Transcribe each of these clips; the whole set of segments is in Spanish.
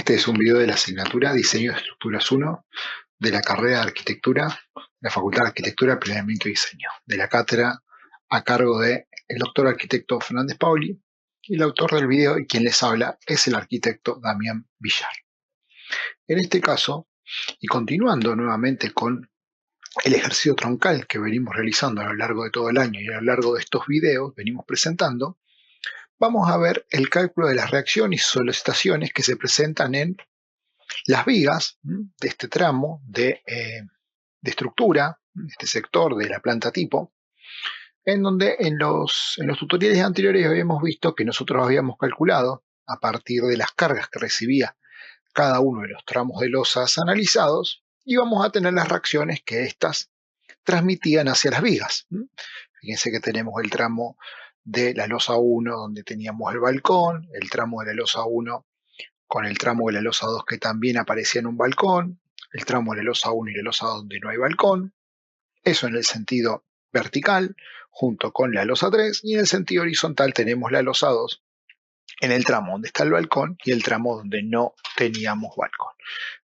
Este es un video de la asignatura Diseño de Estructuras 1 de la carrera de Arquitectura, de la Facultad de Arquitectura, Planeamiento y Diseño, de la cátedra a cargo del doctor arquitecto Fernández Pauli, y el autor del video y quien les habla es el arquitecto Damián Villar. En este caso, y continuando nuevamente con el ejercicio troncal que venimos realizando a lo largo de todo el año y a lo largo de estos videos venimos presentando, vamos a ver el cálculo de las reacciones y solicitaciones que se presentan en las vigas de este tramo de estructura, este sector de la planta tipo, en donde en los tutoriales anteriores habíamos visto que nosotros habíamos calculado a partir de las cargas que recibía cada uno de los tramos de losas analizados, íbamos a tener las reacciones que éstas transmitían hacia las vigas. Fíjense que tenemos el tramo de la losa 1 donde teníamos el balcón, el tramo de la losa 1 con el tramo de la losa 2 que también aparecía en un balcón, el tramo de la losa 1 y la losa 2 donde no hay balcón, eso en el sentido vertical, junto con la losa 3, y en el sentido horizontal tenemos la losa 2 en el tramo donde está el balcón y el tramo donde no teníamos balcón.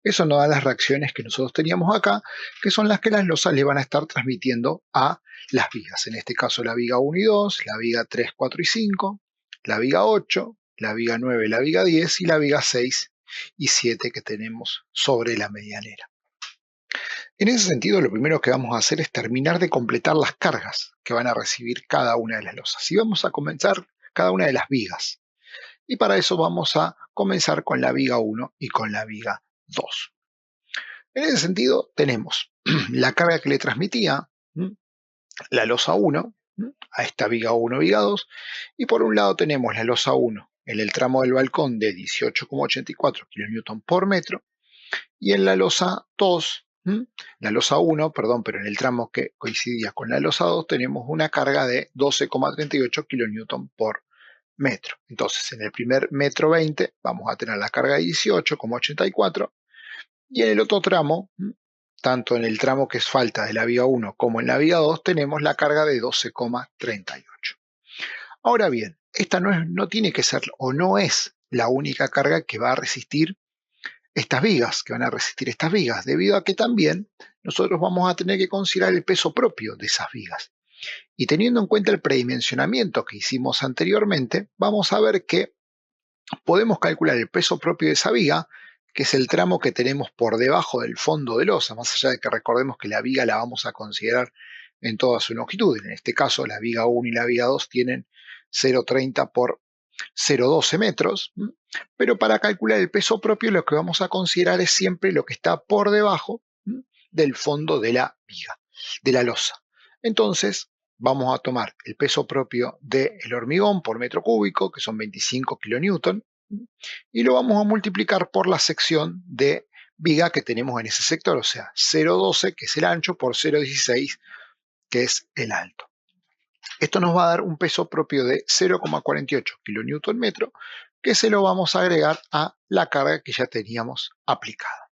Eso nos da las reacciones que nosotros teníamos acá, que son las que las losas le van a estar transmitiendo a las vigas. En este caso la viga 1 y 2, la viga 3, 4 y 5, la viga 8, la viga 9, la viga 10 y la viga 6 y 7 que tenemos sobre la medianera. En ese sentido, lo primero que vamos a hacer es terminar de completar las cargas que van a recibir cada una de las losas. Y vamos a comenzar cada una de las vigas. Y para eso vamos a comenzar con la viga 1 y con la viga 2. En ese sentido, tenemos la carga que le transmitía la losa 1 a esta viga 1, viga 2, y por un lado tenemos la losa 1 en el tramo del balcón de 18,84 kN por metro, y en la losa 2, la losa 1, perdón, pero en el tramo que coincidía con la losa 2 tenemos una carga de 12,38 kN por metro. Entonces, en el primer metro 20 vamos a tener la carga de 18,84 y en el otro tramo, tanto en el tramo que es falta de la viga 1 como en la viga 2, tenemos la carga de 12,38. Ahora bien, esta no tiene que ser o no es la única carga que va a resistir estas vigas, debido a que también nosotros vamos a tener que considerar el peso propio de esas vigas. Y teniendo en cuenta el predimensionamiento que hicimos anteriormente, vamos a ver que podemos calcular el peso propio de esa viga, que es el tramo que tenemos por debajo del fondo de losa, más allá de que recordemos que la viga la vamos a considerar en toda su longitud. En este caso, la viga 1 y la viga 2 tienen 0,30 por 0,12 metros, pero para calcular el peso propio lo que vamos a considerar es siempre lo que está por debajo del fondo de la viga, de la losa. Entonces, vamos a tomar el peso propio del hormigón por metro cúbico, que son 25 kilonewton, y lo vamos a multiplicar por la sección de viga que tenemos en ese sector, o sea, 0,12, que es el ancho, por 0,16, que es el alto. Esto nos va a dar un peso propio de 0,48 kilonewton metro, que se lo vamos a agregar a la carga que ya teníamos aplicada.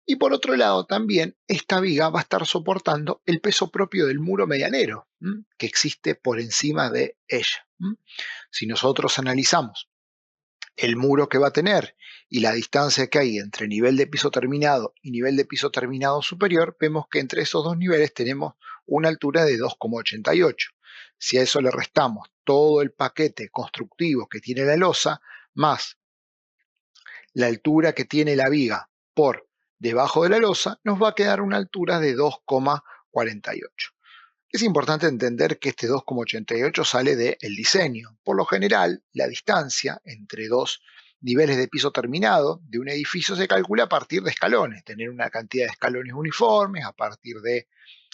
Y por otro lado, también esta viga va a estar soportando el peso propio del muro medianero que existe por encima de ella. Si nosotros analizamos el muro que va a tener y la distancia que hay entre nivel de piso terminado y nivel de piso terminado superior, vemos que entre esos dos niveles tenemos una altura de 2,88. Si a eso le restamos todo el paquete constructivo que tiene la losa, más la altura que tiene la viga por debajo de la losa, nos va a quedar una altura de 2,48. Es importante entender que este 2,88 sale del diseño. Por lo general, la distancia entre dos niveles de piso terminado de un edificio se calcula a partir de escalones, tener una cantidad de escalones uniformes, a partir de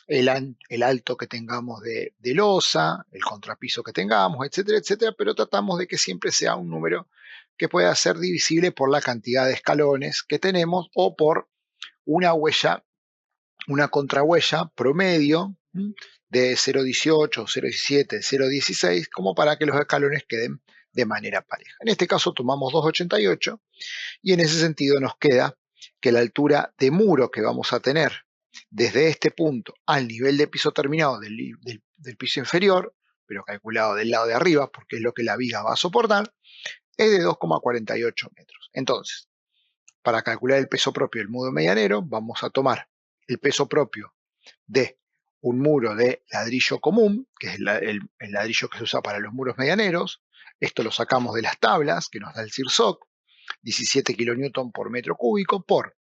el alto que tengamos de losa, el contrapiso que tengamos, etcétera, etcétera, pero tratamos de que siempre sea un número que pueda ser divisible por la cantidad de escalones que tenemos o por una huella, una contrahuella promedio de 0,18, 0,17, 0,16, como para que los escalones queden de manera pareja. En este caso tomamos 2,88 y en ese sentido nos queda que la altura de muro que vamos a tener desde este punto al nivel de piso terminado del piso inferior, pero calculado del lado de arriba porque es lo que la viga va a soportar, es de 2,48 metros. Entonces, para calcular el peso propio del muro medianero, vamos a tomar el peso propio de un muro de ladrillo común, que es el ladrillo que se usa para los muros medianeros. Esto lo sacamos de las tablas que nos da el CIRSOC, 17 kN por metro cúbico, por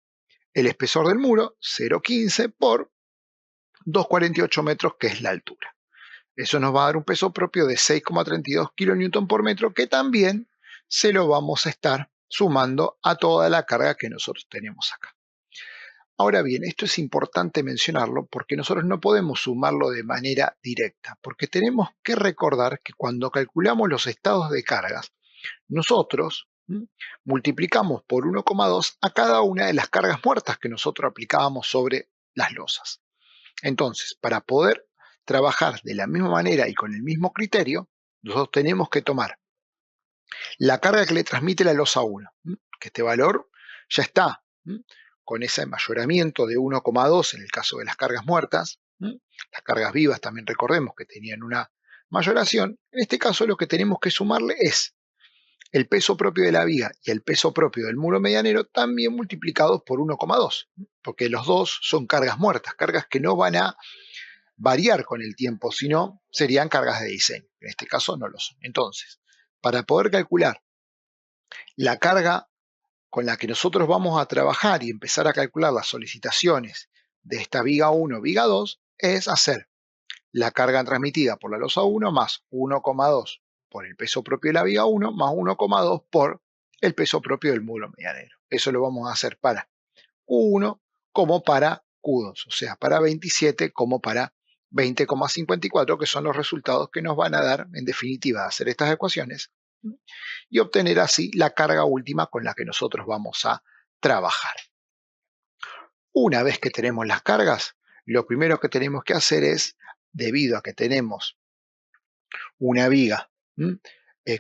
el espesor del muro, 0,15, por 2,48 metros, que es la altura. Eso nos va a dar un peso propio de 6,32 kN por metro, que también se lo vamos a estar sumando a toda la carga que nosotros tenemos acá. Ahora bien, esto es importante mencionarlo porque nosotros no podemos sumarlo de manera directa, porque tenemos que recordar que cuando calculamos los estados de cargas, nosotros multiplicamos por 1,2 a cada una de las cargas muertas que nosotros aplicábamos sobre las losas. Entonces, para poder trabajar de la misma manera y con el mismo criterio, nosotros tenemos que tomar la carga que le transmite la losa 1, que este valor ya está con ese mayoramiento de 1,2 en el caso de las cargas muertas. Las cargas vivas también recordemos que tenían una mayoración. En este caso lo que tenemos que sumarle es el peso propio de la viga y el peso propio del muro medianero también multiplicados por 1,2, porque los dos son cargas muertas, cargas que no van a variar con el tiempo, sino serían cargas de diseño. En este caso no lo son. Entonces, para poder calcular la carga con la que nosotros vamos a trabajar y empezar a calcular las solicitaciones de esta viga 1, viga 2, es hacer la carga transmitida por la losa 1 más 1,2 por el peso propio de la viga 1 más 1,2 por el peso propio del muro medianero. Eso lo vamos a hacer para Q1 como para Q2, o sea, para 27 como para 20,54, que son los resultados que nos van a dar, en definitiva, hacer estas ecuaciones y obtener así la carga última con la que nosotros vamos a trabajar. Una vez que tenemos las cargas, lo primero que tenemos que hacer es, debido a que tenemos una viga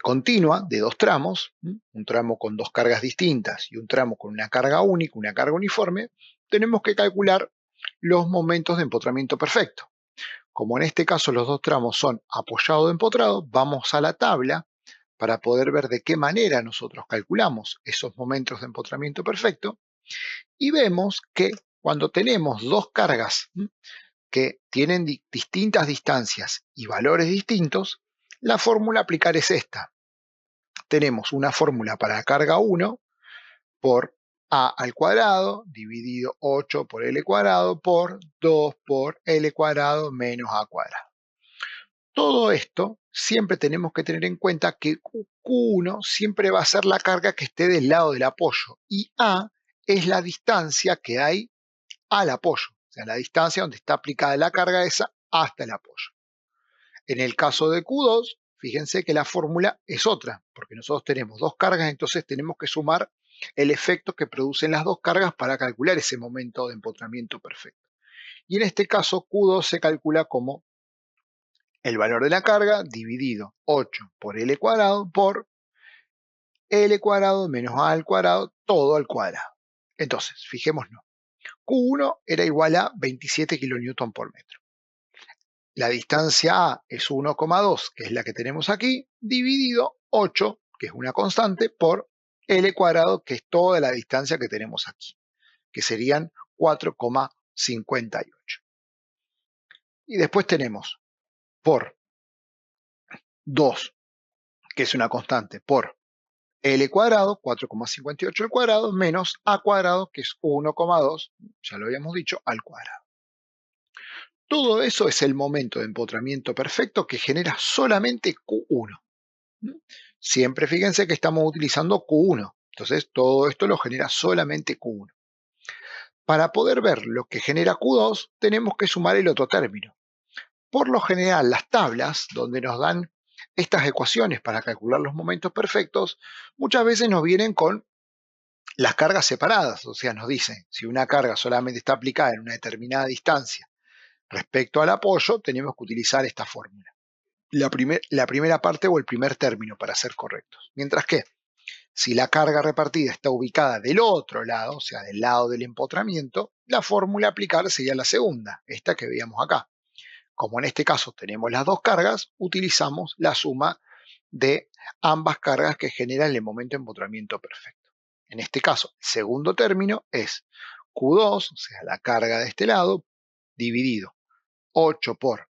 continua de dos tramos, un tramo con dos cargas distintas y un tramo con una carga única, una carga uniforme, tenemos que calcular los momentos de empotramiento perfecto. Como en este caso los dos tramos son apoyado o empotrado, vamos a la tabla para poder ver de qué manera nosotros calculamos esos momentos de empotramiento perfecto y vemos que cuando tenemos dos cargas que tienen distintas distancias y valores distintos, la fórmula a aplicar es esta. Tenemos una fórmula para la carga 1 por a al cuadrado dividido 8 por l cuadrado por 2 por l cuadrado menos a cuadrado. Todo esto siempre tenemos que tener en cuenta que Q1 siempre va a ser la carga que esté del lado del apoyo y A es la distancia que hay al apoyo, o sea, la distancia donde está aplicada la carga esa hasta el apoyo. En el caso de Q2, fíjense que la fórmula es otra, porque nosotros tenemos dos cargas, entonces tenemos que sumar el efecto que producen las dos cargas para calcular ese momento de empotramiento perfecto. Y en este caso, Q2 se calcula como el valor de la carga dividido 8 por L cuadrado por L cuadrado menos A al cuadrado, todo al cuadrado. Entonces, fijémonos, Q1 era igual a 27 kN por metro. La distancia A es 1,2, que es la que tenemos aquí, dividido 8, que es una constante, por L cuadrado, que es toda la distancia que tenemos aquí, que serían 4,58. Y después tenemos por 2, que es una constante, por L cuadrado, 4,58 al cuadrado, menos A cuadrado, que es 1,2, ya lo habíamos dicho, al cuadrado. Todo eso es el momento de empotramiento perfecto que genera solamente Q1. Siempre fíjense que estamos utilizando Q1, entonces todo esto lo genera solamente Q1. Para poder ver lo que genera Q2, tenemos que sumar el otro término. Por lo general, las tablas donde nos dan estas ecuaciones para calcular los momentos perfectos, muchas veces nos vienen con las cargas separadas, o sea, nos dicen si una carga solamente está aplicada en una determinada distancia respecto al apoyo, tenemos que utilizar esta fórmula. La primera parte o el primer término para ser correctos. Mientras que si la carga repartida está ubicada del otro lado, o sea, del lado del empotramiento, la fórmula a aplicar sería la segunda, esta que veíamos acá. Como en este caso tenemos las dos cargas, utilizamos la suma de ambas cargas que generan el momento de empotramiento perfecto. En este caso, el segundo término es Q2, o sea, la carga de este lado, dividido 8 por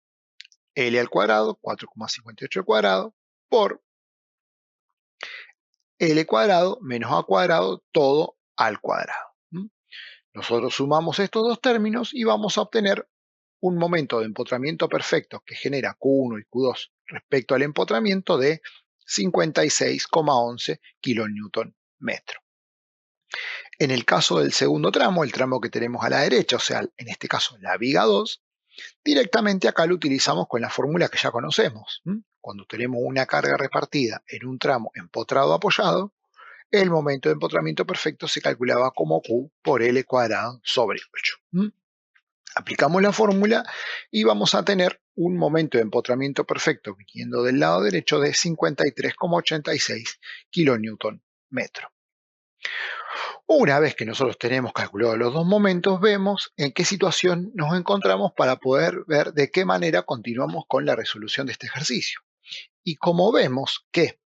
L al cuadrado, 4,58 al cuadrado, por L cuadrado menos A cuadrado, todo al cuadrado. Nosotros sumamos estos dos términos y vamos a obtener un momento de empotramiento perfecto que genera Q1 y Q2 respecto al empotramiento de 56,11 kilonewton metro. En el caso del segundo tramo, el tramo que tenemos a la derecha, o sea, en este caso la viga 2, directamente acá lo utilizamos con la fórmula que ya conocemos. Cuando tenemos una carga repartida en un tramo empotrado apoyado, el momento de empotramiento perfecto se calculaba como Q por L cuadrado sobre 8. Aplicamos la fórmula y vamos a tener un momento de empotramiento perfecto viniendo del lado derecho de 53,86 kilonewton metro. Una vez que nosotros tenemos calculados los dos momentos, vemos en qué situación nos encontramos para poder ver de qué manera continuamos con la resolución de este ejercicio. Y como vemos que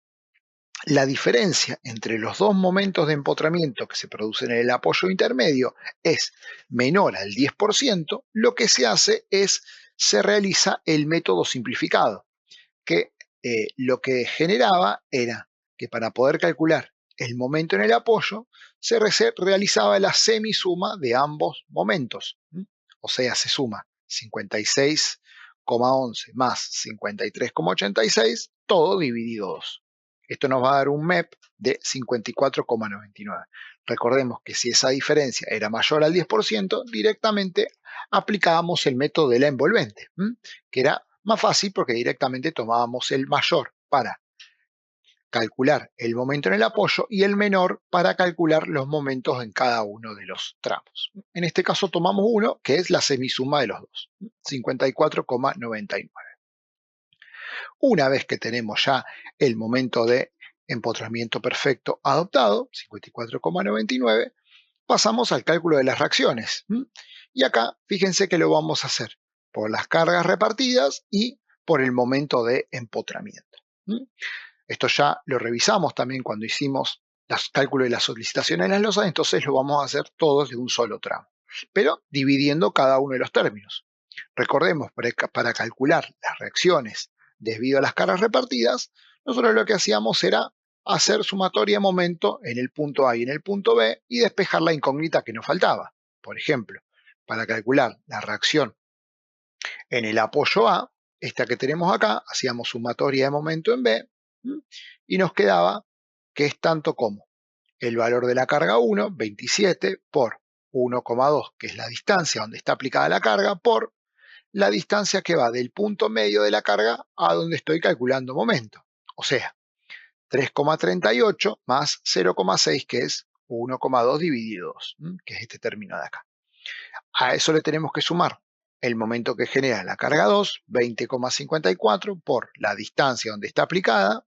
la diferencia entre los dos momentos de empotramiento que se producen en el apoyo intermedio es menor al 10%, lo que se hace es, se realiza el método simplificado, que lo que generaba era que para poder calcular el momento en el apoyo, se realizaba la semisuma de ambos momentos. O sea, se suma 56,11 más 53,86, todo dividido 2. Esto nos va a dar un MEP de 54,99. Recordemos que si esa diferencia era mayor al 10%, directamente aplicábamos el método de la envolvente, que era más fácil porque directamente tomábamos el mayor para calcular el momento en el apoyo y el menor para calcular los momentos en cada uno de los tramos. En este caso tomamos uno que es la semisuma de los dos, 54,99. Una vez que tenemos ya el momento de empotramiento perfecto adoptado, 54,99, pasamos al cálculo de las reacciones. Y acá fíjense que lo vamos a hacer por las cargas repartidas y por el momento de empotramiento. Esto ya lo revisamos también cuando hicimos los cálculos de las solicitaciones en las losas, entonces lo vamos a hacer todos de un solo tramo, pero dividiendo cada uno de los términos. Recordemos, para calcular las reacciones debido a las cargas repartidas, nosotros lo que hacíamos era hacer sumatoria de momento en el punto A y en el punto B y despejar la incógnita que nos faltaba. Por ejemplo, para calcular la reacción en el apoyo A, esta que tenemos acá, hacíamos sumatoria de momento en B y nos quedaba que es tanto como el valor de la carga 1, 27, por 1,2, que es la distancia donde está aplicada la carga, por la distancia que va del punto medio de la carga a donde estoy calculando momento. O sea, 3,38 más 0,6, que es 1,2 dividido 2, que es este término de acá. A eso le tenemos que sumar el momento que genera la carga 2, 20,54, por la distancia donde está aplicada,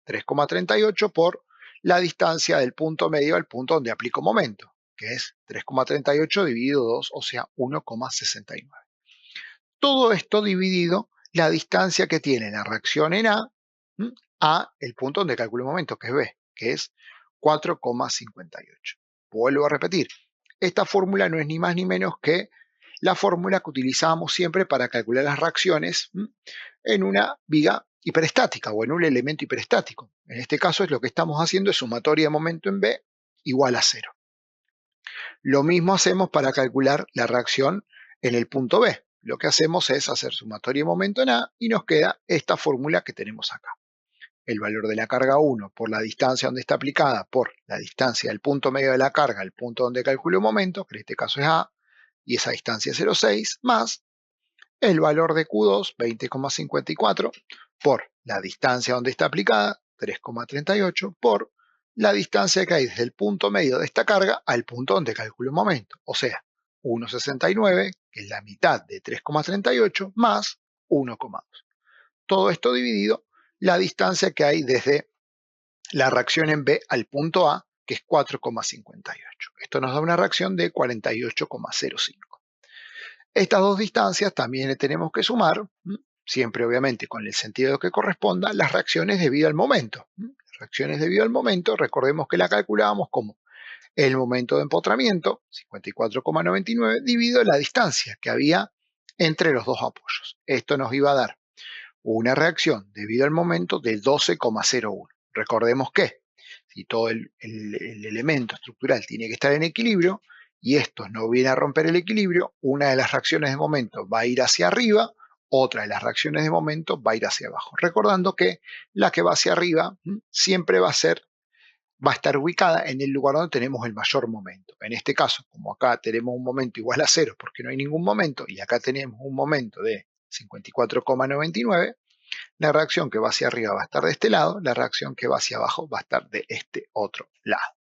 3,38, por la distancia del punto medio al punto donde aplico momento, que es 3,38 dividido 2, o sea, 1,69. Todo esto dividido la distancia que tiene la reacción en A el punto donde calculo el momento, que es B, que es 4,58. Vuelvo a repetir, esta fórmula no es ni más ni menos que la fórmula que utilizamos siempre para calcular las reacciones en una viga hiperestática o en un elemento hiperestático. En este caso es lo que estamos haciendo, es sumatoria de momento en B igual a 0. Lo mismo hacemos para calcular la reacción en el punto B. Lo que hacemos es hacer sumatoria de momento en A y nos queda esta fórmula que tenemos acá. El valor de la carga 1 por la distancia donde está aplicada por la distancia del punto medio de la carga al punto donde calculo el momento, que en este caso es A, y esa distancia es 0,6, más el valor de Q2, 20,54, por la distancia donde está aplicada, 3,38, por la distancia que hay desde el punto medio de esta carga al punto donde calculo el momento, o sea, 1,69, que es la mitad de 3,38, más 1,2. Todo esto dividido la distancia que hay desde la reacción en B al punto A, que es 4,58. Esto nos da una reacción de 48,05. Estas dos distancias también le tenemos que sumar, siempre obviamente con el sentido que corresponda, las reacciones debido al momento. Las reacciones debido al momento, recordemos que la calculábamos como el momento de empotramiento, 54,99, dividido la distancia que había entre los dos apoyos. Esto nos iba a dar una reacción debido al momento de 12,01. Recordemos que si todo el elemento estructural tiene que estar en equilibrio y esto no viene a romper el equilibrio, una de las reacciones de momento va a ir hacia arriba, otra de las reacciones de momento va a ir hacia abajo. Recordando que la que va hacia arriba siempre va a estar ubicada en el lugar donde tenemos el mayor momento. En este caso, como acá tenemos un momento igual a 0 porque no hay ningún momento, y acá tenemos un momento de 54,99, la reacción que va hacia arriba va a estar de este lado, la reacción que va hacia abajo va a estar de este otro lado.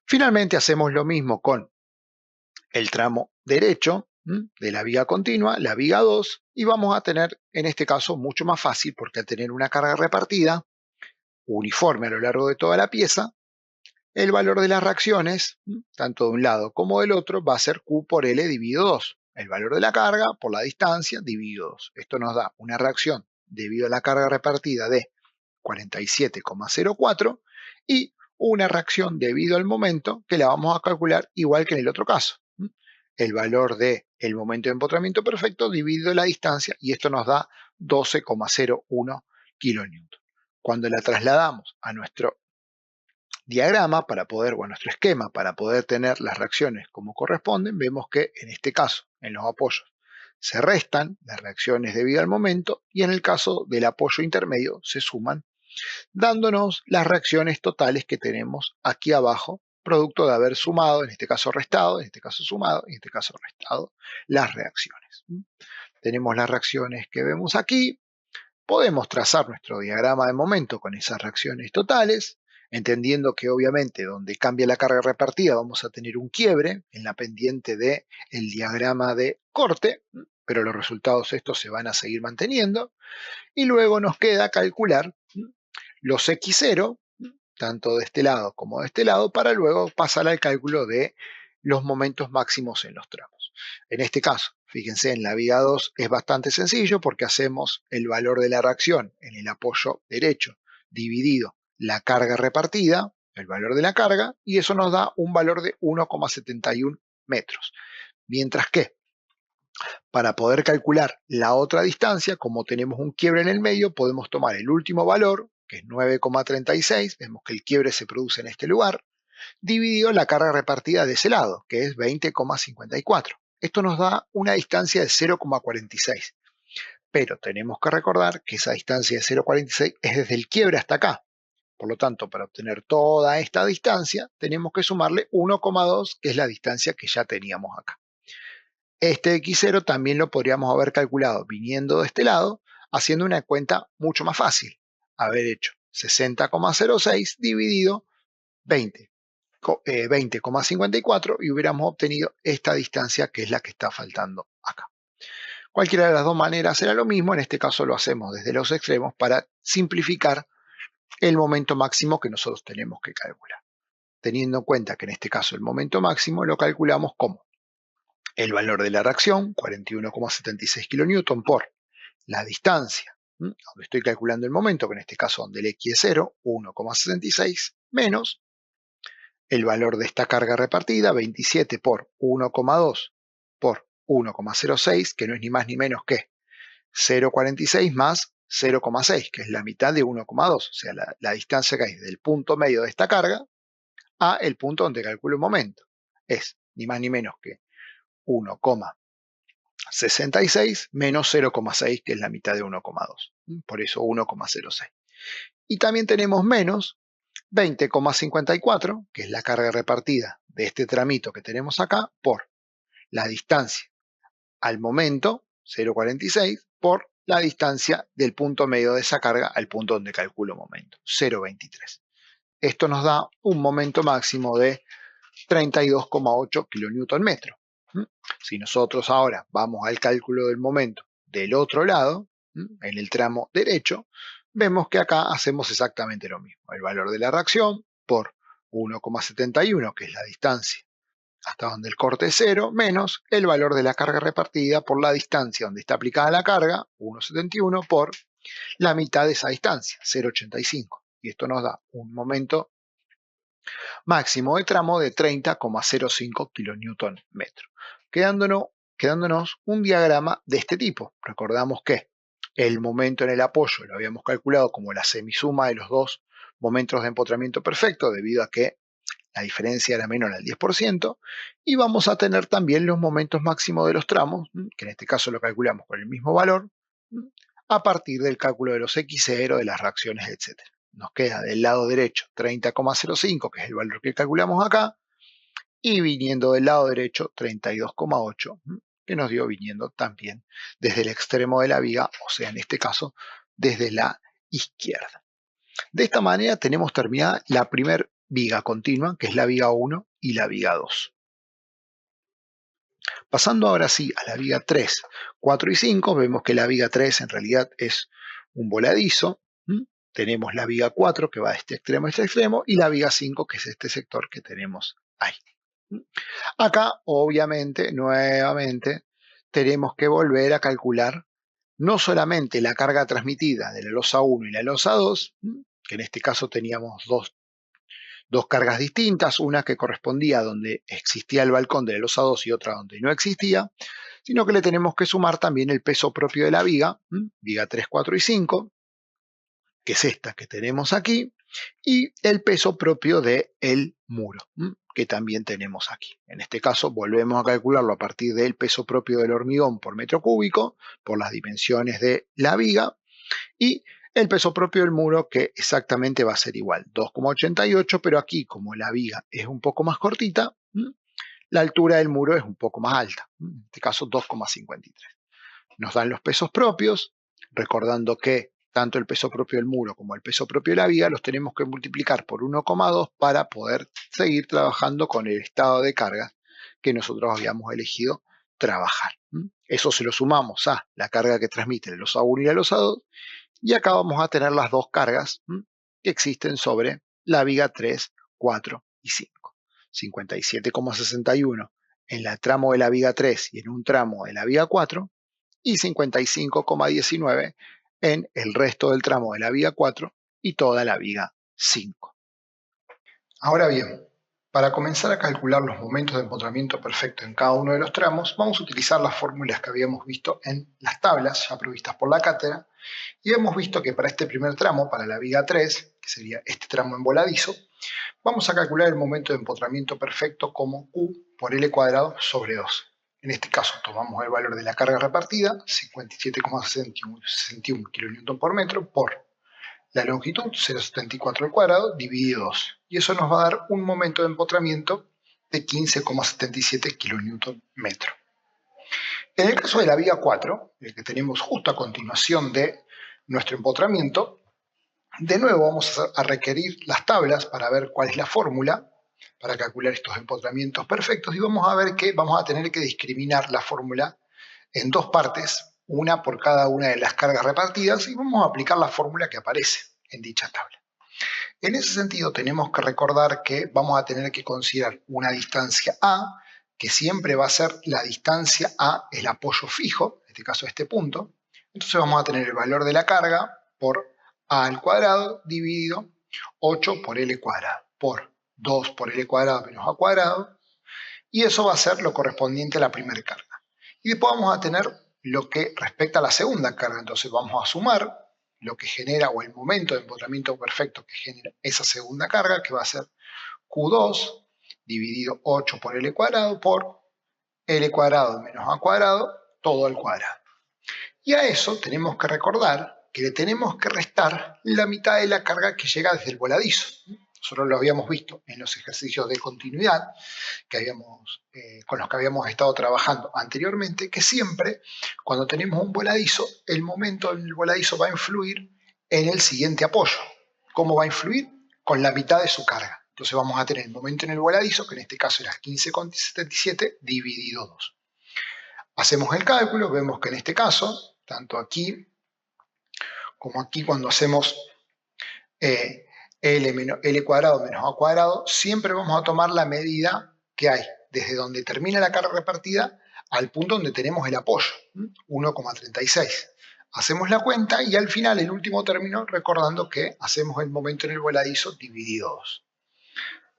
Finalmente hacemos lo mismo con el tramo derecho de la viga continua, la viga 2, y vamos a tener en este caso mucho más fácil porque al tener una carga repartida uniforme a lo largo de toda la pieza, el valor de las reacciones, tanto de un lado como del otro, va a ser Q por L dividido 2. El valor de la carga por la distancia dividido 2. Esto nos da una reacción debido a la carga repartida de 47,04 y una reacción debido al momento que la vamos a calcular igual que en el otro caso. El valor del momento de empotramiento perfecto dividido la distancia y esto nos da 12,01 kilonewton. Cuando la trasladamos a nuestro diagrama para poder, o a nuestro esquema para poder tener las reacciones como corresponden, vemos que en este caso, en los apoyos, se restan las reacciones debido al momento y en el caso del apoyo intermedio se suman, dándonos las reacciones totales que tenemos aquí abajo, producto de haber sumado, en este caso restado, en este caso sumado, en este caso restado, las reacciones. Tenemos las reacciones que vemos aquí, podemos trazar nuestro diagrama de momento con esas reacciones totales, entendiendo que obviamente donde cambia la carga repartida vamos a tener un quiebre en la pendiente del diagrama de corte, pero los resultados estos se van a seguir manteniendo, y luego nos queda calcular los X0, tanto de este lado como de este lado, para luego pasar al cálculo de los momentos máximos en los tramos. En este caso, fíjense, en la viga 2 es bastante sencillo porque hacemos el valor de la reacción en el apoyo derecho dividido la carga repartida, el valor de la carga, y eso nos da un valor de 1,71 metros. Mientras que para poder calcular la otra distancia, como tenemos un quiebre en el medio, podemos tomar el último valor, que es 9,36, vemos que el quiebre se produce en este lugar, dividido la carga repartida de ese lado, que es 20,54. Esto nos da una distancia de 0,46. Pero tenemos que recordar que esa distancia de 0,46 es desde el quiebre hasta acá. Por lo tanto, para obtener toda esta distancia, tenemos que sumarle 1,2, que es la distancia que ya teníamos acá. Este X0 también lo podríamos haber calculado viniendo de este lado, haciendo una cuenta mucho más fácil. Haber hecho 60,06 dividido 20,54 y hubiéramos obtenido esta distancia que es la que está faltando acá. Cualquiera de las dos maneras será lo mismo, en este caso lo hacemos desde los extremos para simplificar el momento máximo que nosotros tenemos que calcular. Teniendo en cuenta que en este caso el momento máximo lo calculamos como el valor de la reacción, 41,76 kN por la distancia, donde estoy calculando el momento, que en este caso donde el X es 0, 1,66, menos el valor de esta carga repartida, 27 por 1,2 por 1,06, que no es ni más ni menos que 0,46 más 0,6, que es la mitad de 1,2, o sea, la distancia que hay del punto medio de esta carga a el punto donde calculo el momento. Es ni más ni menos que 1,66 menos 0,6, que es la mitad de 1,2. Por eso 1,06. Y también tenemos menos 20,54, que es la carga repartida de este tramito que tenemos acá, por la distancia al momento, 0,46, por la distancia del punto medio de esa carga al punto donde calculo momento, 0,23. Esto nos da un momento máximo de 32,8 kN. Si nosotros ahora vamos al cálculo del momento del otro lado, en el tramo derecho, vemos que acá hacemos exactamente lo mismo. El valor de la reacción por 1,71, que es la distancia hasta donde el corte es 0, menos el valor de la carga repartida por la distancia donde está aplicada la carga, 1,71, por la mitad de esa distancia, 0,85. Y esto nos da un momento máximo de tramo de 30,05 kN metro, quedándonos un diagrama de este tipo. Recordamos que el momento en el apoyo lo habíamos calculado como la semisuma de los dos momentos de empotramiento perfecto, debido a que la diferencia era menor al 10%, y vamos a tener también los momentos máximos de los tramos, que en este caso lo calculamos con el mismo valor, a partir del cálculo de los X0, de las reacciones, etc. Nos queda del lado derecho 30,05, que es el valor que calculamos acá, y viniendo del lado derecho 32,8, que nos dio viniendo también desde el extremo de la viga, o sea, en este caso, desde la izquierda. De esta manera tenemos terminada la primera viga continua, que es la viga 1 y la viga 2. Pasando ahora sí a la viga 3, 4 y 5, vemos que la viga 3 en realidad es un voladizo. Tenemos la viga 4 que va de este extremo a este extremo y la viga 5 que es este sector que tenemos ahí. Acá, obviamente, nuevamente, tenemos que volver a calcular no solamente la carga transmitida de la losa 1 y la losa 2, que en este caso teníamos dos cargas distintas, una que correspondía a donde existía el balcón de la losa 2 y otra donde no existía, sino que le tenemos que sumar también el peso propio de la viga, viga 3, 4 y 5, que es esta que tenemos aquí, y el peso propio del muro, que también tenemos aquí. En este caso volvemos a calcularlo a partir del peso propio del hormigón por metro cúbico, por las dimensiones de la viga, y el peso propio del muro, que exactamente va a ser igual, 2,88, pero aquí como la viga es un poco más cortita, la altura del muro es un poco más alta, en este caso 2,53. Nos dan los pesos propios, recordando que tanto el peso propio del muro como el peso propio de la viga los tenemos que multiplicar por 1,2 para poder seguir trabajando con el estado de carga que nosotros habíamos elegido trabajar. Eso se lo sumamos a la carga que transmite la losa 1 y la losa 2, y acá vamos a tener las dos cargas que existen sobre la viga 3, 4 y 5. 57,61 en el tramo de la viga 3 y en un tramo de la viga 4, y 55,19 en el resto del tramo de la viga 4 y toda la viga 5. Ahora bien, para comenzar a calcular los momentos de empotramiento perfecto en cada uno de los tramos, vamos a utilizar las fórmulas que habíamos visto en las tablas ya provistas por la cátedra, y hemos visto que para este primer tramo, para la viga 3, que sería este tramo en voladizo, vamos a calcular el momento de empotramiento perfecto como Q por L cuadrado sobre 2. En este caso tomamos el valor de la carga repartida, 57,61 kN por metro, por la longitud, 0,74 al cuadrado, dividido 2. Y eso nos va a dar un momento de empotramiento de 15,77 kN metro. En el caso de la viga 4, el que tenemos justo a continuación de nuestro empotramiento, de nuevo vamos a requerir las tablas para ver cuál es la fórmula para calcular estos empotramientos perfectos, y vamos a ver que vamos a tener que discriminar la fórmula en dos partes, una por cada una de las cargas repartidas, y vamos a aplicar la fórmula que aparece en dicha tabla. En ese sentido tenemos que recordar que vamos a tener que considerar una distancia A, que siempre va a ser la distancia A, el apoyo fijo, en este caso este punto. Entonces vamos a tener el valor de la carga por A al cuadrado dividido 8 por L cuadrado, por 2 por L cuadrado menos A cuadrado, y eso va a ser lo correspondiente a la primera carga. Y después vamos a tener lo que respecta a la segunda carga, entonces vamos a sumar lo que genera, o el momento de empotramiento perfecto que genera esa segunda carga, que va a ser Q2 dividido 8 por L cuadrado por L cuadrado menos A cuadrado, todo al cuadrado. Y a eso tenemos que recordar que le tenemos que restar la mitad de la carga que llega desde el voladizo. Nosotros lo habíamos visto en los ejercicios de continuidad con los que habíamos estado trabajando anteriormente, que siempre cuando tenemos un voladizo, el momento del voladizo va a influir en el siguiente apoyo. ¿Cómo va a influir? Con la mitad de su carga. Entonces vamos a tener el momento en el voladizo, que en este caso era 15,77 dividido 2. Hacemos el cálculo, vemos que en este caso, tanto aquí como aquí, cuando hacemos L cuadrado menos A cuadrado, siempre vamos a tomar la medida que hay desde donde termina la carga repartida al punto donde tenemos el apoyo, 1,36. Hacemos la cuenta y al final, el último término, recordando que hacemos el momento en el voladizo dividido 2.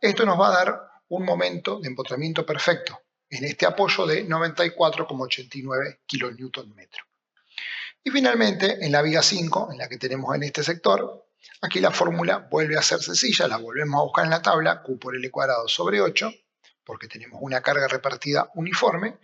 Esto nos va a dar un momento de empotramiento perfecto en este apoyo de 94,89 kN. Y finalmente, en la viga 5, en la que tenemos en este sector, aquí la fórmula vuelve a ser sencilla, la volvemos a buscar en la tabla, Q por L cuadrado sobre 8, porque tenemos una carga repartida uniforme,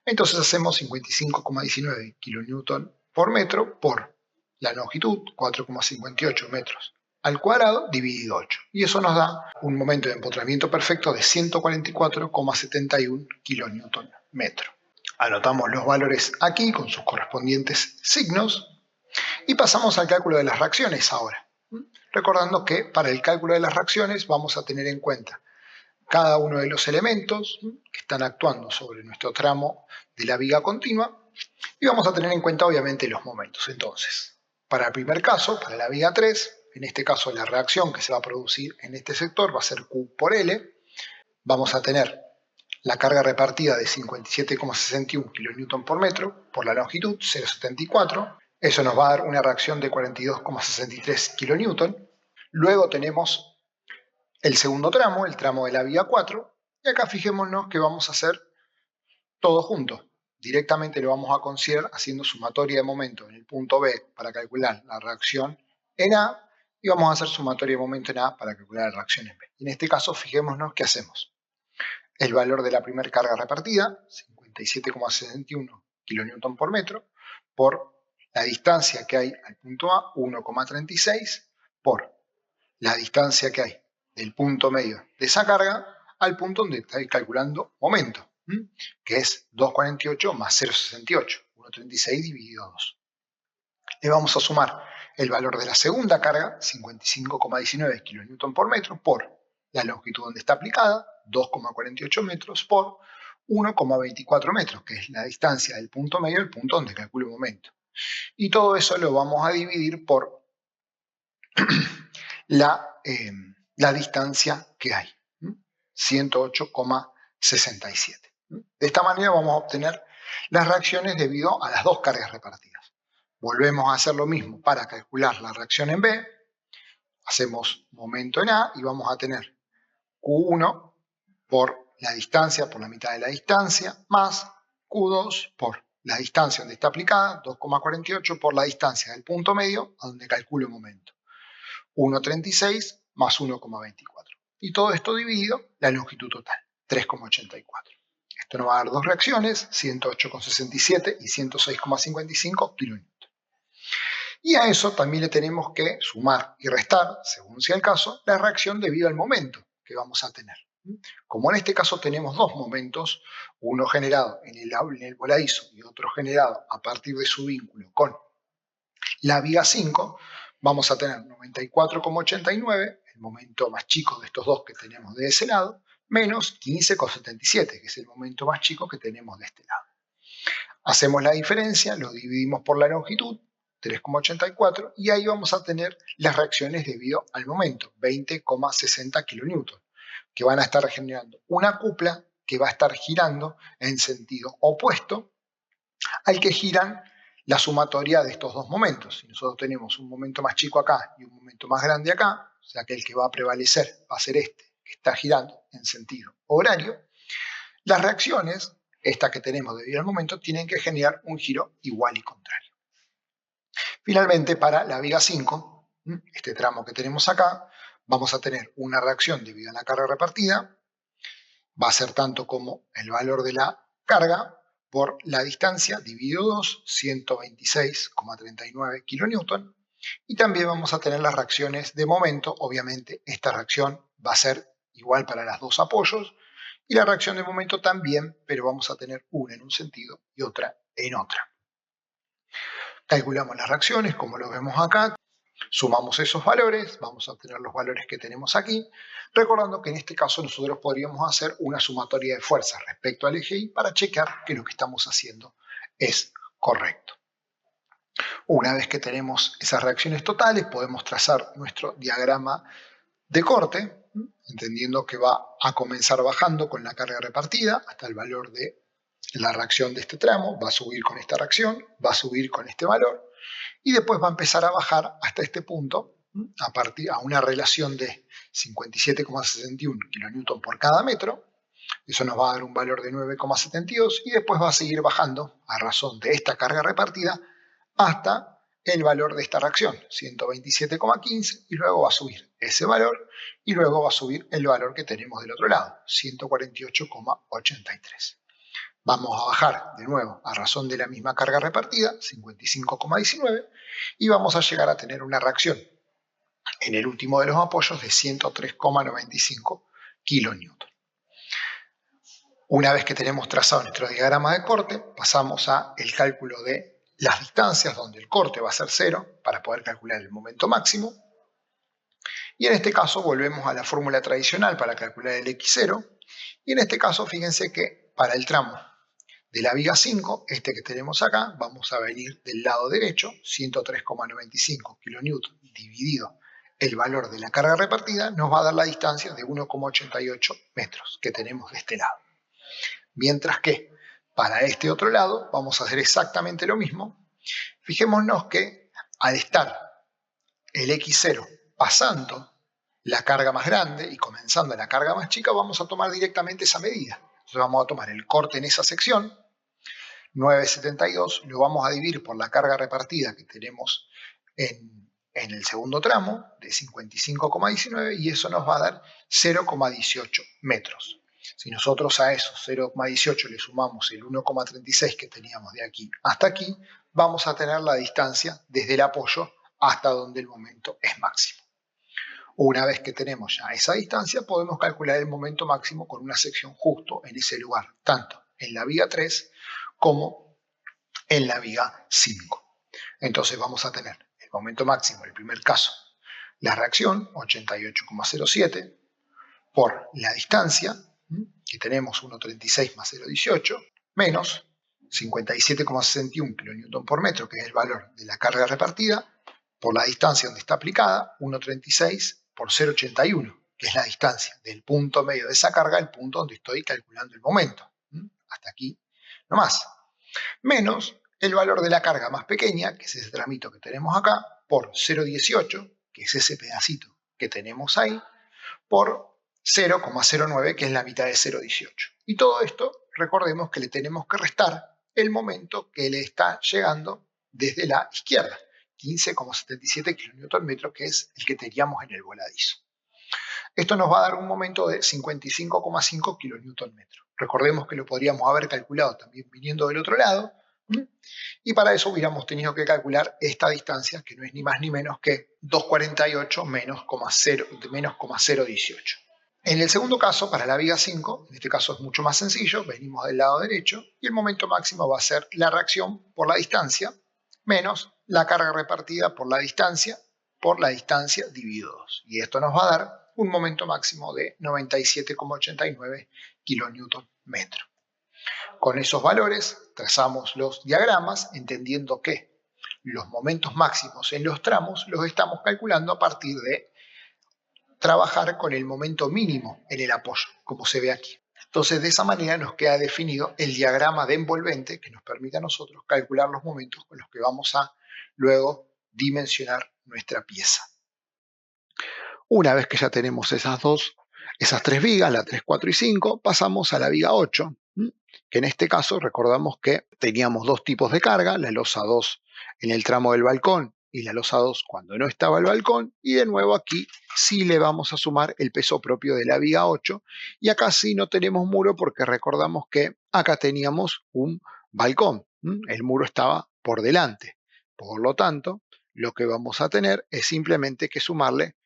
entonces hacemos 55,19 kN por metro por la longitud, 4,58 metros al cuadrado, dividido 8. Y eso nos da un momento de empotramiento perfecto de 144,71 kN metro. Anotamos los valores aquí con sus correspondientes signos y pasamos al cálculo de las reacciones ahora. Recordando que para el cálculo de las reacciones vamos a tener en cuenta cada uno de los elementos que están actuando sobre nuestro tramo de la viga continua y vamos a tener en cuenta obviamente los momentos. Entonces, para el primer caso, para la viga 3, en este caso la reacción que se va a producir en este sector va a ser Q por L. Vamos a tener la carga repartida de 57,61 kN por metro por la longitud, 0,74. Eso nos va a dar una reacción de 42,63 kN. Luego tenemos el segundo tramo, el tramo de la viga 4, y acá fijémonos que vamos a hacer todo junto. Directamente lo vamos a considerar haciendo sumatoria de momento en el punto B para calcular la reacción en A, y vamos a hacer sumatoria de momento en A para calcular la reacción en B. Y en este caso, fijémonos qué hacemos. El valor de la primera carga repartida, 57,61 kN por metro, por la distancia que hay al punto A, 1,36, por la distancia que hay del punto medio de esa carga al punto donde estáis calculando momento, que es 2,48 más 0,68, 1,36 dividido 2. Le vamos a sumar el valor de la segunda carga, 55,19 kN por metro, por la longitud donde está aplicada, 2,48 metros, por 1,24 metros, que es la distancia del punto medio al punto donde calculo el momento. Y todo eso lo vamos a dividir por la distancia que hay, 108,67. De esta manera vamos a obtener las reacciones debido a las dos cargas repartidas. Volvemos a hacer lo mismo para calcular la reacción en B. Hacemos momento en A y vamos a tener Q1 por la distancia, por la mitad de la distancia, más Q2 por la distancia donde está aplicada, 2,48, por la distancia del punto medio a donde calculo el momento, 1,36 más 1,24. Y todo esto dividido la longitud total, 3,84. Esto nos va a dar dos reacciones, 108,67 y 106,55 kN. Y a eso también le tenemos que sumar y restar, según sea el caso, la reacción debido al momento que vamos a tener. Como en este caso tenemos dos momentos, uno generado en el voladizo y otro generado a partir de su vínculo con la viga 5, vamos a tener 94,89, el momento más chico de estos dos que tenemos de ese lado, menos 15,77, que es el momento más chico que tenemos de este lado. Hacemos la diferencia, lo dividimos por la longitud, 3,84, y ahí vamos a tener las reacciones debido al momento, 20,60 kN, que van a estar generando una cupla que va a estar girando en sentido opuesto al que giran la sumatoria de estos dos momentos. Si nosotros tenemos un momento más chico acá y un momento más grande acá, o sea que el que va a prevalecer va a ser este, que está girando en sentido horario, las reacciones, esta que tenemos debido al momento, tienen que generar un giro igual y contrario. Finalmente, para la viga 5, este tramo que tenemos acá, vamos a tener una reacción debido a la carga repartida, va a ser tanto como el valor de la carga por la distancia dividido 2, 126,39 kN, y también vamos a tener las reacciones de momento. Obviamente esta reacción va a ser igual para los dos apoyos, y la reacción de momento también, pero vamos a tener una en un sentido y otra en otra. Calculamos las reacciones como lo vemos acá, sumamos esos valores, vamos a obtener los valores que tenemos aquí, recordando que en este caso nosotros podríamos hacer una sumatoria de fuerzas respecto al eje Y para chequear que lo que estamos haciendo es correcto. Una vez que tenemos esas reacciones totales, podemos trazar nuestro diagrama de corte, entendiendo que va a comenzar bajando con la carga repartida hasta el valor de la reacción de este tramo, va a subir con esta reacción, va a subir con este valor, y después va a empezar a bajar hasta este punto, a una relación de 57,61 kN por cada metro. Eso nos va a dar un valor de 9,72 y después va a seguir bajando a razón de esta carga repartida hasta el valor de esta reacción, 127,15, y luego va a subir ese valor y luego va a subir el valor que tenemos del otro lado, 148,83. Vamos a bajar de nuevo a razón de la misma carga repartida, 55,19, y vamos a llegar a tener una reacción en el último de los apoyos de 103,95 kN. Una vez que tenemos trazado nuestro diagrama de corte, pasamos al cálculo de las distancias donde el corte va a ser 0 para poder calcular el momento máximo. Y en este caso volvemos a la fórmula tradicional para calcular el X0. Y en este caso fíjense que para el tramo de la viga 5, este que tenemos acá, vamos a venir del lado derecho, 103,95 kN dividido el valor de la carga repartida, nos va a dar la distancia de 1,88 metros que tenemos de este lado. Mientras que para este otro lado vamos a hacer exactamente lo mismo. Fijémonos que al estar el X0 pasando la carga más grande y comenzando la carga más chica, vamos a tomar directamente esa medida. Entonces vamos a tomar el corte en esa sección, 9,72, lo vamos a dividir por la carga repartida que tenemos en el segundo tramo de 55,19 y eso nos va a dar 0,18 metros. Si nosotros a esos 0,18 le sumamos el 1,36 que teníamos de aquí hasta aquí, vamos a tener la distancia desde el apoyo hasta donde el momento es máximo. Una vez que tenemos ya esa distancia, podemos calcular el momento máximo con una sección justo en ese lugar, tanto en la viga 3 como en la viga 5. Entonces vamos a tener el momento máximo, en el primer caso, la reacción, 88,07, por la distancia, que tenemos 1,36 más 0,18, menos 57,61 kN por metro, que es el valor de la carga repartida, por la distancia donde está aplicada, 1,36 por 0,81, que es la distancia del punto medio de esa carga al punto donde estoy calculando el momento. Hasta aquí nomás. Menos el valor de la carga más pequeña, que es ese tramito que tenemos acá, por 0,18, que es ese pedacito que tenemos ahí, por 0,09, que es la mitad de 0,18. Y todo esto, recordemos que le tenemos que restar el momento que le está llegando desde la izquierda, 15,77 kN, que es el que teníamos en el voladizo. Esto nos va a dar un momento de 55,5 kN. Recordemos que lo podríamos haber calculado también viniendo del otro lado, y para eso hubiéramos tenido que calcular esta distancia, que no es ni más ni menos que 2,48 menos 0,18. En el segundo caso, para la viga 5, en este caso es mucho más sencillo, venimos del lado derecho y el momento máximo va a ser la reacción por la distancia menos la carga repartida por la distancia dividido 2. Y esto nos va a dar un momento máximo de 97,89 kN. Con esos valores trazamos los diagramas entendiendo que los momentos máximos en los tramos los estamos calculando a partir de trabajar con el momento mínimo en el apoyo, como se ve aquí. Entonces, de esa manera nos queda definido el diagrama de envolvente que nos permite a nosotros calcular los momentos con los que vamos a luego dimensionar nuestra pieza. Una vez que ya tenemos esas tres vigas, la 3, 4 y 5, pasamos a la viga 8, que en este caso recordamos que teníamos dos tipos de carga, la losa 2 en el tramo del balcón y la losa 2 cuando no estaba el balcón, y de nuevo aquí sí le vamos a sumar el peso propio de la viga 8, y acá sí no tenemos muro porque recordamos que acá teníamos un balcón, el muro estaba por delante, por lo tanto lo que vamos a tener es simplemente que sumarle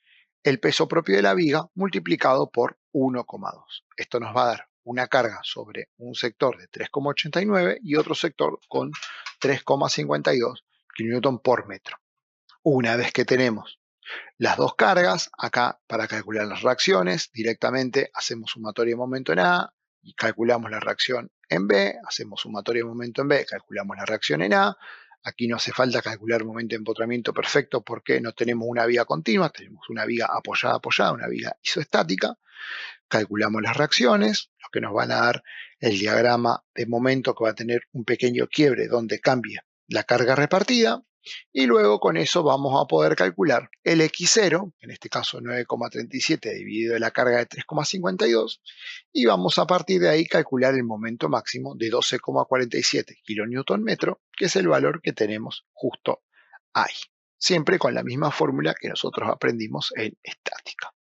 el peso propio de la viga multiplicado por 1,2. Esto nos va a dar una carga sobre un sector de 3,89 y otro sector con 3,52 kN por metro. Una vez que tenemos las dos cargas, acá para calcular las reacciones, directamente hacemos sumatoria de momento en A y calculamos la reacción en B, hacemos sumatoria de momento en B, calculamos la reacción en A. Aquí no hace falta calcular momento de empotramiento perfecto porque no tenemos una viga continua, tenemos una viga apoyada, una viga isoestática. Calculamos las reacciones, lo que nos van a dar el diagrama de momento que va a tener un pequeño quiebre donde cambie la carga repartida. y luego con eso vamos a poder calcular el X0, en este caso 9,37 dividido de la carga de 3,52, y vamos a partir de ahí calcular el momento máximo de 12,47 kN/m, que es el valor que tenemos justo ahí, siempre con la misma fórmula que nosotros aprendimos en estática.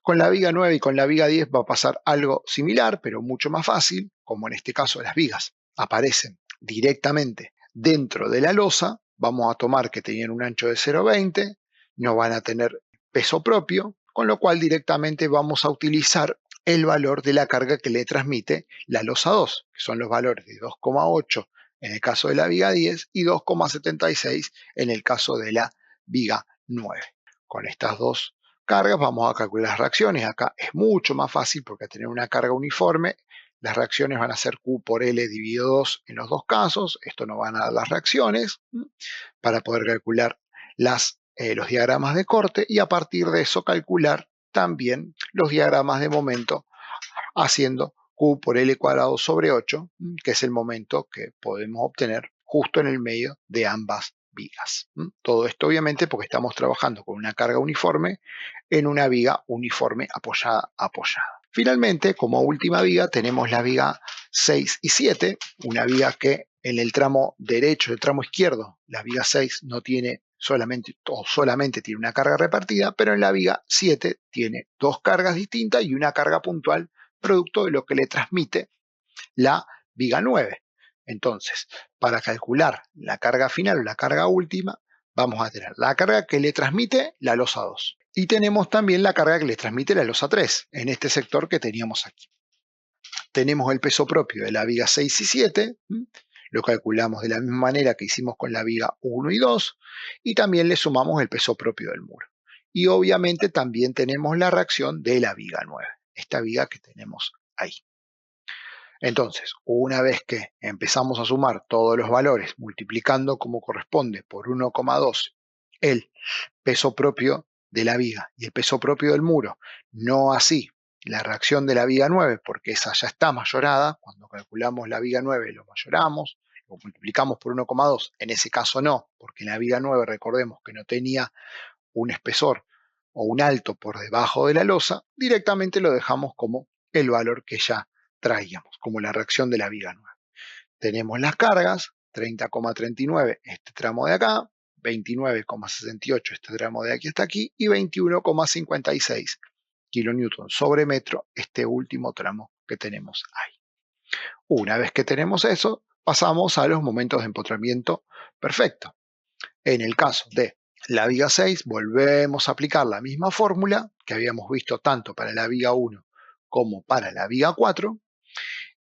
Con la viga 9 y con la viga 10 va a pasar algo similar, pero mucho más fácil, como en este caso las vigas aparecen directamente dentro de la losa. Vamos a tomar que tenían un ancho de 0,20, no van a tener peso propio, con lo cual directamente vamos a utilizar el valor de la carga que le transmite la losa 2, que son los valores de 2,8 en el caso de la viga 10 y 2,76 en el caso de la viga 9. Con estas dos cargas vamos a calcular las reacciones. Acá es mucho más fácil porque al tener una carga uniforme, las reacciones van a ser Q por L dividido 2 en los dos casos. Esto nos van a dar las reacciones para poder calcular los diagramas de corte y a partir de eso calcular también los diagramas de momento haciendo Q por L cuadrado sobre 8, que es el momento que podemos obtener justo en el medio de ambas vigas. Todo esto obviamente porque estamos trabajando con una carga uniforme en una viga uniforme apoyada. Finalmente, como última viga tenemos la viga 6 y 7, una viga que en el tramo derecho, el tramo izquierdo, la viga 6 no tiene solamente tiene una carga repartida, pero en la viga 7 tiene dos cargas distintas y una carga puntual producto de lo que le transmite la viga 9. Entonces, para calcular la carga final o la carga última, vamos a tener la carga que le transmite la losa 2. Y tenemos también la carga que le transmite la losa 3, en este sector que teníamos aquí. Tenemos el peso propio de la viga 6 y 7, lo calculamos de la misma manera que hicimos con la viga 1 y 2, y también le sumamos el peso propio del muro. Y obviamente también tenemos la reacción de la viga 9, esta viga que tenemos ahí. Entonces, una vez que empezamos a sumar todos los valores, multiplicando como corresponde por 1,2 el peso propio de la viga y el peso propio del muro, no así la reacción de la viga 9, porque esa ya está mayorada. Cuando calculamos la viga 9 lo mayoramos, lo multiplicamos por 1,2, en ese caso no, porque la viga 9 recordemos que no tenía un espesor o un alto por debajo de la losa, directamente lo dejamos como el valor que ya traíamos, como la reacción de la viga 9. Tenemos las cargas, 30,39 este tramo de acá, 29,68 este tramo de aquí hasta aquí y 21,56 kilonewton sobre metro este último tramo que tenemos ahí. Una vez que tenemos eso, pasamos a los momentos de empotramiento perfecto. En el caso de la viga 6, volvemos a aplicar la misma fórmula que habíamos visto tanto para la viga 1 como para la viga 4.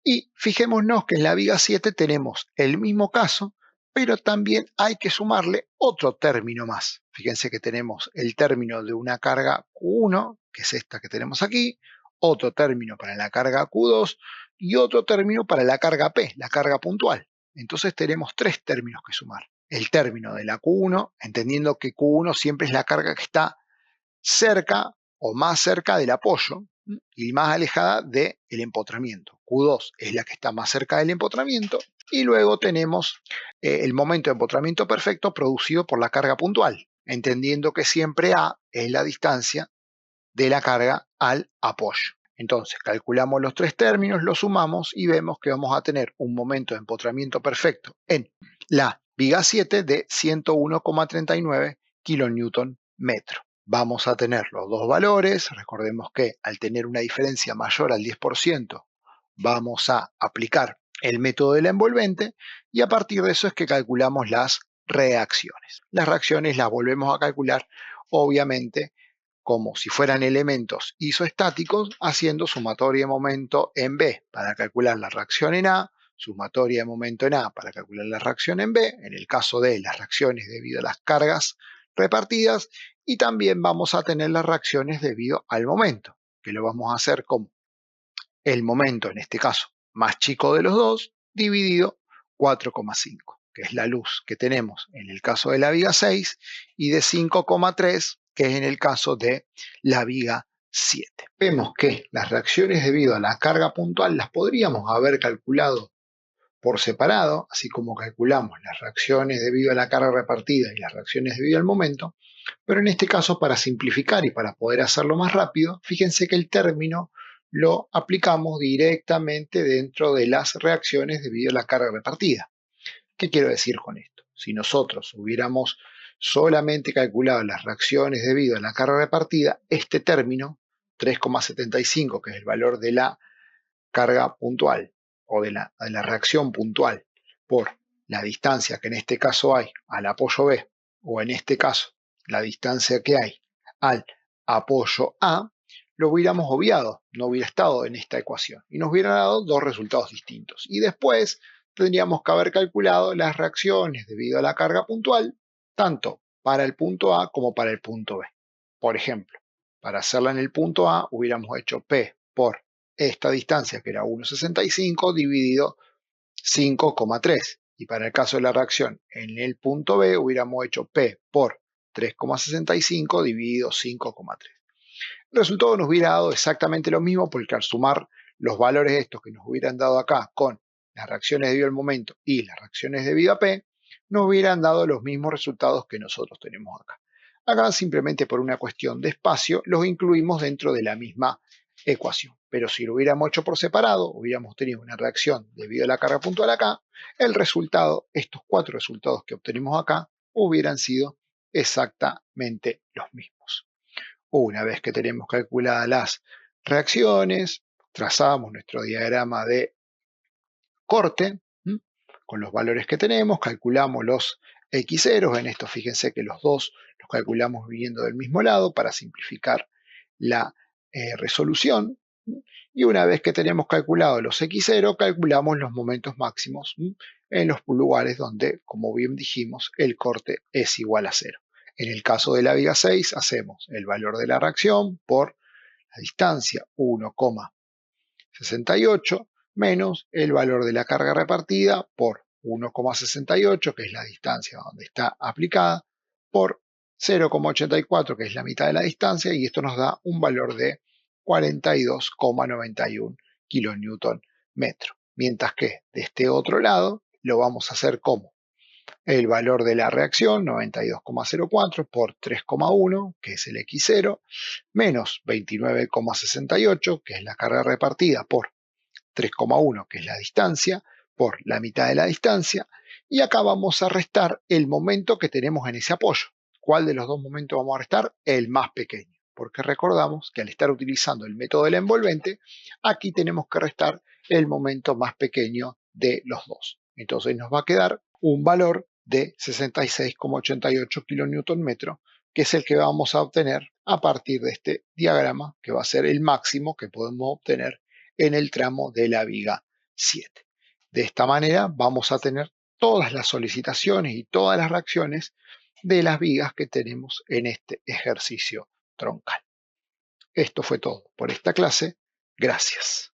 Y fijémonos que en la viga 7 tenemos el mismo caso, pero también hay que sumarle otro término más. Fíjense que tenemos el término de una carga Q1, que es esta que tenemos aquí, otro término para la carga Q2 y otro término para la carga P, la carga puntual. Entonces tenemos tres términos que sumar. El término de la Q1, entendiendo que Q1 siempre es la carga que está cerca o más cerca del apoyo y más alejada del empotramiento. Q2 es la que está más cerca del empotramiento y luego tenemos el momento de empotramiento perfecto producido por la carga puntual, entendiendo que siempre A es la distancia de la carga al apoyo. Entonces calculamos los tres términos, los sumamos y vemos que vamos a tener un momento de empotramiento perfecto en la viga 7 de 101,39 kilonewton metro. Vamos a tener los dos valores. Recordemos que al tener una diferencia mayor al 10%, vamos a aplicar el método de la envolvente y a partir de eso es que calculamos las reacciones. Las reacciones las volvemos a calcular, obviamente, como si fueran elementos isoestáticos, haciendo sumatoria de momento en B para calcular la reacción en A, sumatoria de momento en A para calcular la reacción en B, en el caso de las reacciones debido a las cargas repartidas, y también vamos a tener las reacciones debido al momento, que lo vamos a hacer como el momento, en este caso, más chico de los dos, dividido 4,5, que es la luz que tenemos en el caso de la viga 6, y de 5,3, que es en el caso de la viga 7. Vemos que las reacciones debido a la carga puntual las podríamos haber calculado por separado, así como calculamos las reacciones debido a la carga repartida y las reacciones debido al momento, pero en este caso, para simplificar y para poder hacerlo más rápido, fíjense que el término lo aplicamos directamente dentro de las reacciones debido a la carga repartida. ¿Qué quiero decir con esto? Si nosotros hubiéramos solamente calculado las reacciones debido a la carga repartida, este término, 3,75, que es el valor de la carga puntual o de la reacción puntual por la distancia que en este caso hay al apoyo B, o en este caso la distancia que hay al apoyo A, lo hubiéramos obviado, no hubiera estado en esta ecuación y nos hubiera dado dos resultados distintos. Y después tendríamos que haber calculado las reacciones debido a la carga puntual, tanto para el punto A como para el punto B. Por ejemplo, para hacerla en el punto A hubiéramos hecho P por esta distancia, que era 1,65, dividido 5,3. Y para el caso de la reacción en el punto B, hubiéramos hecho P por 3,65 dividido 5,3. El resultado nos hubiera dado exactamente lo mismo, porque al sumar los valores estos que nos hubieran dado acá con las reacciones debido al momento y las reacciones debido a P, nos hubieran dado los mismos resultados que nosotros tenemos acá. Acá simplemente por una cuestión de espacio los incluimos dentro de la misma ecuación. Pero si lo hubiéramos hecho por separado, hubiéramos tenido una reacción debido a la carga puntual acá, el resultado, estos cuatro resultados que obtenemos acá, hubieran sido exactamente los mismos. Una vez que tenemos calculadas las reacciones, trazamos nuestro diagrama de corte, con los valores que tenemos, calculamos los x0, en esto fíjense que los dos los calculamos viniendo del mismo lado para simplificar la resolución, y una vez que tenemos calculado los x0, calculamos los momentos máximos en los lugares donde, como bien dijimos, el corte es igual a 0. En el caso de la viga 6, hacemos el valor de la reacción por la distancia 1,68 menos el valor de la carga repartida por 1,68, que es la distancia donde está aplicada, por 0,84, que es la mitad de la distancia, y esto nos da un valor de 42,91 kilonewton metro. Mientras que de este otro lado lo vamos a hacer como el valor de la reacción, 92,04 por 3,1, que es el x0, menos 29,68, que es la carga repartida, por 3,1, que es la distancia, por la mitad de la distancia, y acá vamos a restar el momento que tenemos en ese apoyo. ¿Cuál de los dos momentos vamos a restar? El más pequeño, porque recordamos que al estar utilizando el método del envolvente, aquí tenemos que restar el momento más pequeño de los dos. Entonces nos va a quedar un valor de 66,88 kilonewton metro, que es el que vamos a obtener a partir de este diagrama, que va a ser el máximo que podemos obtener en el tramo de la viga 7. De esta manera vamos a tener todas las solicitaciones y todas las reacciones de las vigas que tenemos en este ejercicio troncal. Esto fue todo por esta clase. Gracias.